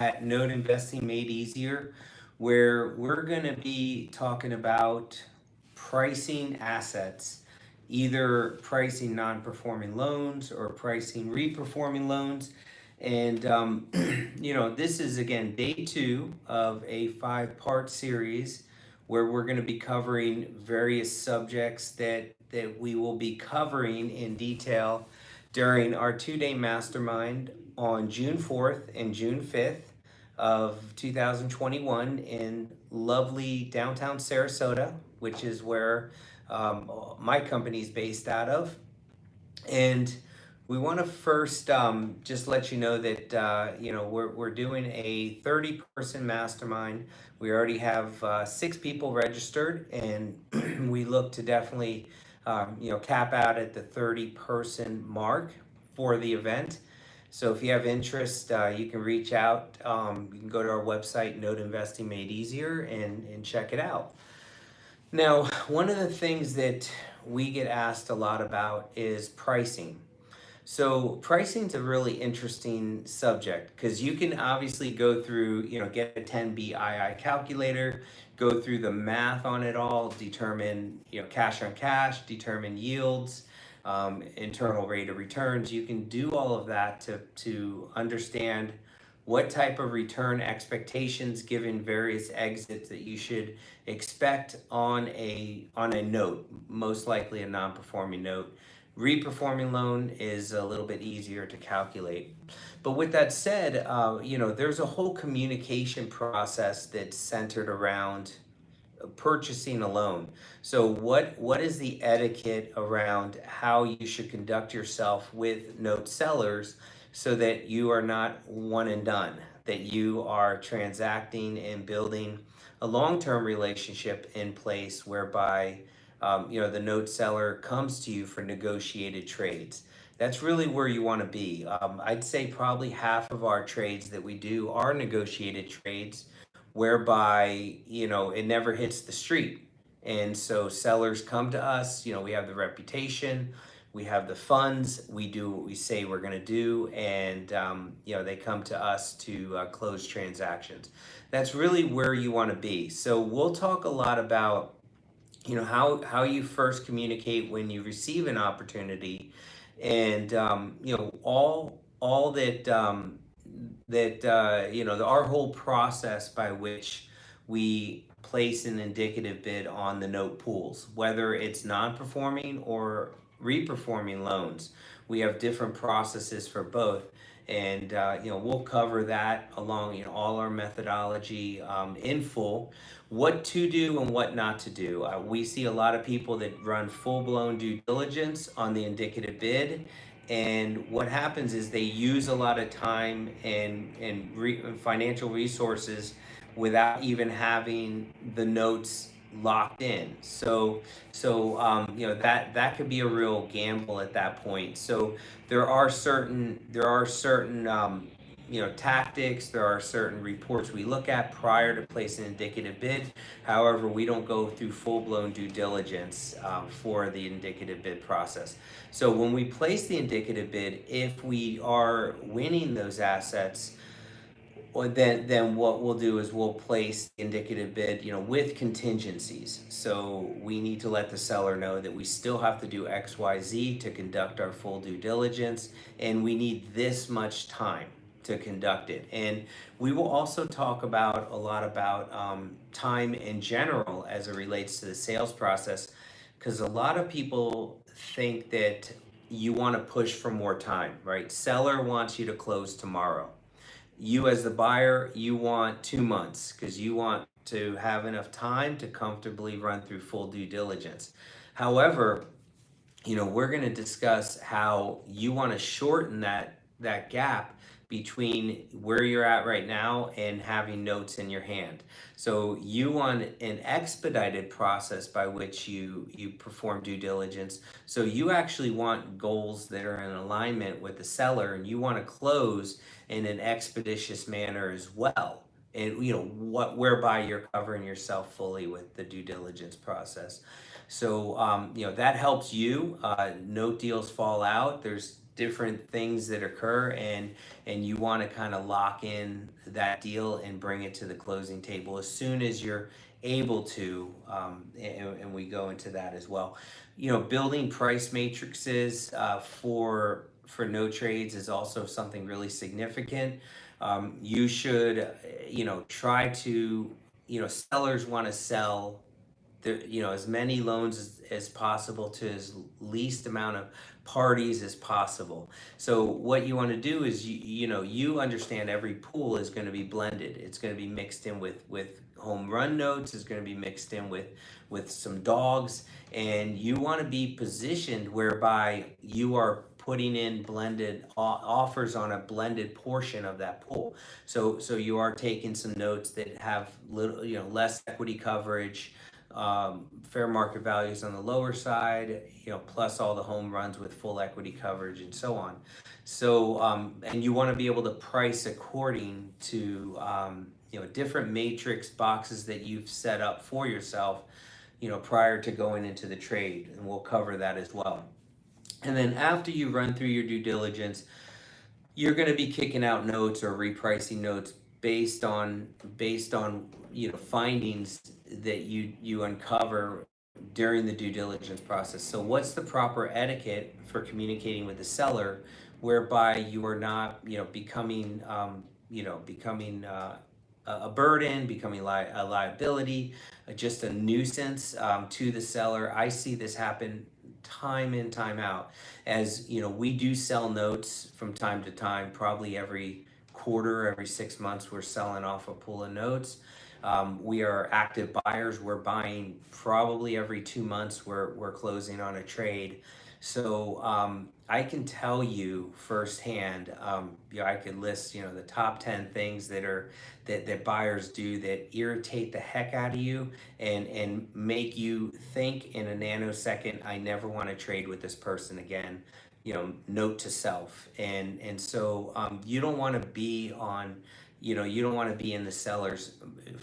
at Note Investing Made Easier, where we're going to be talking about pricing assets, either pricing non-performing loans or pricing reperforming loans. And, this is again day two of a five-part series where we're going to be covering various subjects that we will be covering in detail during our 2-day mastermind on June 4th and June 5th of 2021 in lovely downtown Sarasota, which is where my company is based out of. And we want to first just let you know that we're doing a 30-person mastermind. We already have 6 people registered, and we look to definitely cap out at the 30-person mark for the event. So if you have interest, you can reach out. You can go to our website, Note Investing Made Easier, and check it out. Now, one of the things that we get asked a lot about is pricing. So pricing is a really interesting subject because you can obviously go through, get a 10BII calculator, go through the math on it all, determine, cash on cash, determine yields, internal rate of returns. You can do all of that to understand what type of return expectations given various exits that you should expect on a note, most likely a non-performing note. Reperforming loan is a little bit easier to calculate. But with that said, there's a whole communication process that's centered around purchasing a loan. So what is the etiquette around how you should conduct yourself with note sellers so that you are not one and done, that you are transacting and building a long-term relationship in place whereby the note seller comes to you for negotiated trades. That's really where you want to be. I'd say probably half of our trades that we do are negotiated trades whereby it never hits the street, and so sellers come to us. We have the reputation, we have the funds, we do what we say we're going to do, and they come to us to close transactions. That's really where you want to be. So we'll talk a lot about how you first communicate when you receive an opportunity, and all that our whole process by which we place an indicative bid on the note pools, whether it's non-performing or reperforming loans. We have different processes for both, and we'll cover that along all our methodology in full, what to do and what not to do. We see a lot of people that run full-blown due diligence on the indicative bid, and what happens is they use a lot of time and financial resources without even having the notes locked in. That could be a real gamble at that point. So there are certain tactics, there are certain reports we look at prior to placing an indicative bid. However, we don't go through full-blown due diligence for the indicative bid process. So when we place the indicative bid, if we are winning those assets, then what we'll do is we'll place the indicative bid, with contingencies. So we need to let the seller know that we still have to do X, Y, Z to conduct our full due diligence, and we need this much time to conduct it. And we will also talk a lot about time in general as it relates to the sales process, because a lot of people think that you want to push for more time, right? Seller wants you to close tomorrow. You as the buyer, you want 2 months because you want to have enough time to comfortably run through full due diligence. However, we're going to discuss how you want to shorten that gap between where you're at right now and having notes in your hand. So you want an expedited process by which you perform due diligence. So you actually want goals that are in alignment with the seller, and you want to close in an expeditious manner as well. And whereby you're covering yourself fully with the due diligence process. So that helps you. Note deals fall out. There's different things that occur, and you want to kind of lock in that deal and bring it to the closing table as soon as you're able to, and we go into that as well. Building price matrices for no trades is also something really significant. You should, try to, sellers want to sell as many loans as possible to as least amount of parties as possible. So what you want to do is you understand every pool is going to be blended. It's going to be mixed in with home run notes. It's going to be mixed in with some dogs, and you want to be positioned whereby you are putting in blended offers on a blended portion of that pool. So you are taking some notes that have little, less equity coverage, fair market values on the lower side, plus all the home runs with full equity coverage and so on. So, and you want to be able to price according to, different matrix boxes that you've set up for yourself, prior to going into the trade, and we'll cover that as well. And then after you run through your due diligence, you're going to be kicking out notes or repricing notes based on findings that you uncover during the due diligence process. So what's the proper etiquette for communicating with the seller whereby you are not becoming a burden, becoming a liability, just a nuisance to the seller. I see this happen time in, time out. As we do sell notes from time to time, probably every quarter, every 6 months, we're selling off a pool of notes. We are active buyers. We're buying probably every 2 months. We're closing on a trade. So I can tell you firsthand. I could list the top 10 things that buyers do that irritate the heck out of you and make you think in a nanosecond, I never want to trade with this person again. Note to self. And so you don't want to be on, you don't want to be in the seller's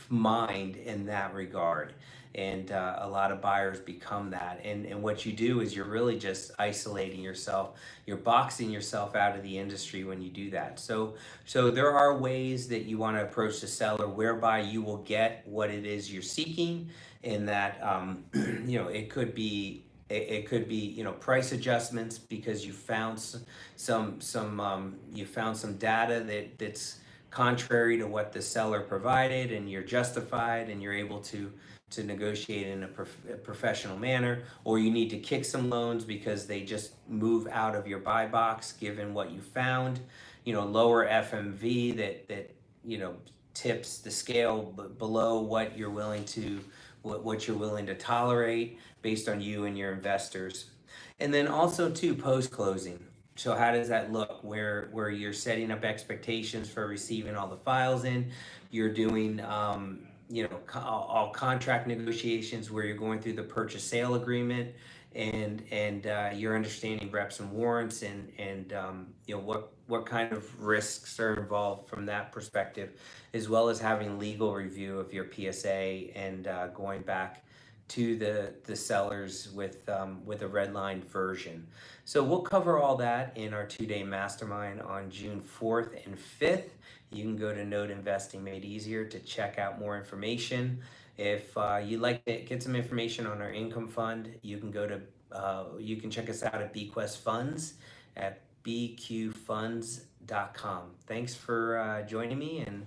mind in that regard. And a lot of buyers become that. And what you do is you're really just isolating yourself. You're boxing yourself out of the industry when you do that. So there are ways that you want to approach the seller whereby you will get what it is you're seeking, and that it could be price adjustments because you found some data that's contrary to what the seller provided, and you're justified and you're able to negotiate in a professional manner. Or you need to kick some loans because they just move out of your buy box given what you found. Lower FMV that tips the scale below what you're willing to tolerate based on you and your investors. And then also too, post closing. So how does that look? Where you're setting up expectations for receiving all the files in, you're doing all contract negotiations where you're going through the purchase sale agreement, and you're understanding reps and warrants, and what kind of risks are involved from that perspective, as well as having legal review of your PSA, and going back to the sellers with a red line version. So we'll cover all that in our 2-day mastermind on June 4th and 5th. You can go to Node Investing Made Easier to check out more information. If you'd like to get some information on our income fund, you can you can check us out at BQuest Funds at bqfunds.com. Thanks for joining me, and